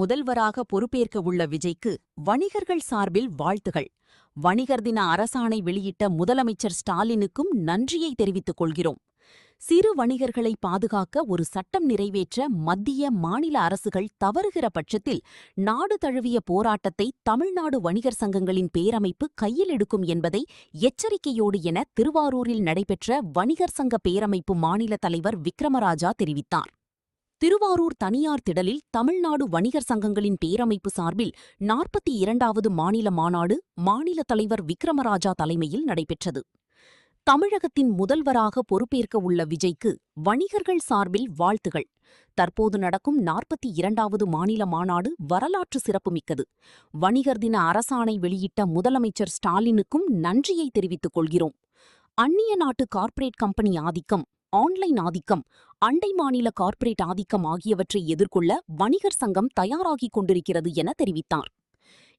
முதல்வராக பொறுப்பேற்க உள்ள விஜய்க்கு வணிகர்கள் சார்பில் வாழ்த்துகள். வணிகர் தின அரசாணை வெளியிட்ட முதலமைச்சர் ஸ்டாலினுக்கும் நன்றியை தெரிவித்துக் கொள்கிறோம். சிறு வணிகர்களை பாதுகாக்க ஒரு சட்டம் நிறைவேற்ற மத்திய, மாநில அரசுகள் தவறுகிற பட்சத்தில் நாடு தழுவிய போராட்டத்தை தமிழ்நாடு வணிகர் சங்கங்களின் பேரமைப்பு கையில் எடுக்கும் என்பதை எச்சரிக்கையோடு என திருவாரூரில் நடைபெற்ற வணிகர் சங்க பேரமைப்பு மாநில தலைவர் விக்ரமராஜா தெரிவித்தார். திருவாரூர் தனியார் திடலில் தமிழ்நாடு வணிகர் சங்கங்களின் பேரமைப்பு சார்பில் 42வது மாநில மாநாடு மாநில தலைவர் விக்ரமராஜா தலைமையில் நடைபெற்றது. தமிழகத்தின் முதல்வராக பொறுப்பேற்க உள்ள விஜய்க்கு வணிகர்கள் சார்பில் வாழ்த்துகள். தற்போது நடக்கும் 42வது மாநில மாநாடு வரலாற்று சிறப்புமிக்கது. வணிகர் தின அரசாணை வெளியிட்ட முதலமைச்சர் ஸ்டாலினுக்கும் நன்றியை தெரிவித்துக் கொள்கிறோம். அந்நிய நாட்டு கார்ப்பரேட் கம்பெனி ஆதிக்கம், ஆன்லைன் ஆதிக்கம், அண்டை மாநில கார்ப்பரேட் ஆதிக்கம் ஆகியவற்றை எதிர்கொள்ள வணிகர் சங்கம் தயாராகிக் கொண்டிருக்கிறது என தெரிவித்தார்.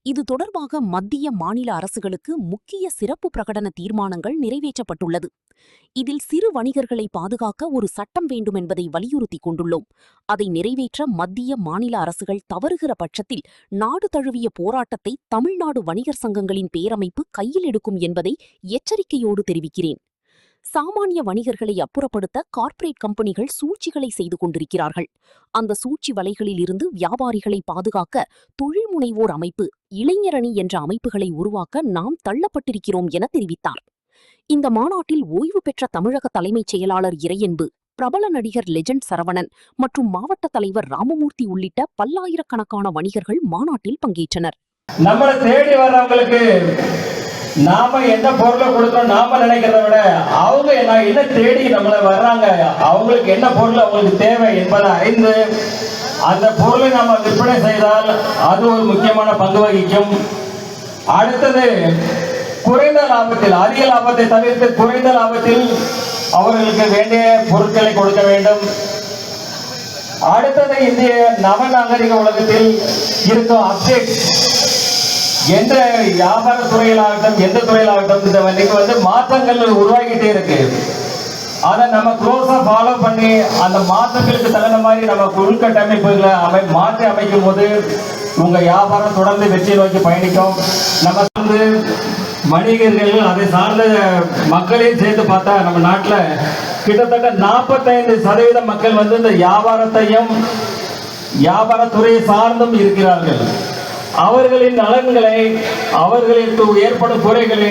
இது தொடர்பாக மத்திய, மாநில அரசுகளுக்கு முக்கிய சிறப்பு பிரகடன தீர்மானங்கள் நிறைவேற்றப்பட்டுள்ளது. இதில் சிறு வணிகர்களை பாதுகாக்க ஒரு சட்டம் வேண்டும் என்பதை வலியுறுத்திக் கொண்டுள்ளோம். அதை நிறைவேற்ற மத்திய, மாநில அரசுகள் தவறுகிற பட்சத்தில் நாடு தழுவிய போராட்டத்தை தமிழ்நாடு வணிகர் சங்கங்களின் பேரமைப்பு கையில் எடுக்கும் என்பதை எச்சரிக்கையோடு தெரிவிக்கிறேன். சாமானிய வணிகர்களை அப்புறப்படுத்த கார்ப்பரேட் கம்பெனிகள் சூழ்ச்சிகளை செய்து கொண்டிருக்கிறார்கள். அந்த சூழ்ச்சி வலைகளில் இருந்து வியாபாரிகளை பாதுகாக்க தொழில் முனைவோர் அமைப்பு, இளைஞரணி என்ற அமைப்புகளை உருவாக்க நாம் தள்ளப்பட்டிருக்கிறோம் என தெரிவித்தார். இந்த மாநாட்டில் ஓய்வு பெற்ற தமிழக தலைமைச் செயலாளர் இறையன்பு, பிரபல நடிகர் லெஜண்ட் சரவணன் மற்றும் மாவட்ட தலைவர் ராமமூர்த்தி உள்ளிட்ட பல்லாயிரக்கணக்கான வணிகர்கள் மாநாட்டில் பங்கேற்றனர். நம்மளை தேடி வர்றவங்களுக்கு நாம என்ன பொருளை கொடுக்கணும் நாம நினைக்கிறத விட அவங்க என்ன தேடி நம்மளை வர்றாங்க, அவங்களுக்கு என்ன பொருள் அவங்களுக்கு தேவை என்பதை அறிந்து அந்த பொருளை நாம விற்பனை செய்தால் அது ஒரு முக்கியமான பங்கு வகிக்கும். அடுத்தது, குறைந்த லாபத்தில், அதிக லாபத்தை தவிர்த்து குறைந்த லாபத்தில் அவர்களுக்கு வேண்டிய பொருட்களை கொடுக்க வேண்டும். அடுத்தது, இந்திய நவநாகரிக உலகத்தில் இருக்கும் அப்டேட், எந்த வியாபார துறையிலாகட்டும் எந்த துறையிலாகட்டும் இந்த மாற்றங்கள் உருவாகிட்டே இருக்கு. அதை நம்ம க்ளோஸா ஃபாலோ பண்ணி அந்த மாற்றங்களுக்கு தகுந்த மாதிரி நம்ம உள்கட்டமைப்புகளை மாற்றி அமைக்கும் போது உங்க வியாபாரம் தொடர்ந்து வெற்றி நோக்கி பயணிக்கும். நம்ம வணிகர்கள், அதை சார்ந்த மக்களையும் சேர்த்து பார்த்தா நம்ம நாட்டில் கிட்டத்தட்ட 45% மக்கள் இந்த வியாபாரத்தையும் வியாபாரத்துறையை சார்ந்தும் இருக்கிறார்கள். அவர்களின் நலன்களை, அவர்களுக்கு ஏற்படும் குறைகளை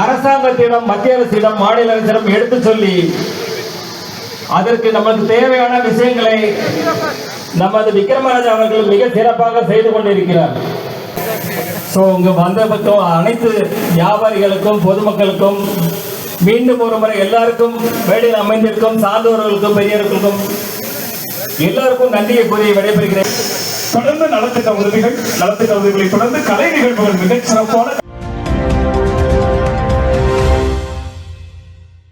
அரசாங்கத்திடம், மத்திய அரசிடம், மாநில அரசிடம் எடுத்து சொல்லி அதற்கு நமக்கு தேவையான விஷயங்களை நமது விக்ரமராஜா அவர்கள் மிக சிறப்பாக செய்து கொண்டிருக்கிறார். இங்க வந்த அனைத்து வியாபாரிகளுக்கும் பொதுமக்களுக்கும் மீண்டும் ஒரு முறை எல்லாருக்கும் மேடையில் அமைந்திருக்கும் சார்ந்தவர்களுக்கும் பெரியவர்களுக்கும் எல்லாருக்கும் நன்றியை கூறி விடைபெறுகிறேன். தொடர்ந்து நலத்திட்ட உதவிகளை தொடர்ந்து கலை நிகழ்வுகள் மிகச் சிறப்பான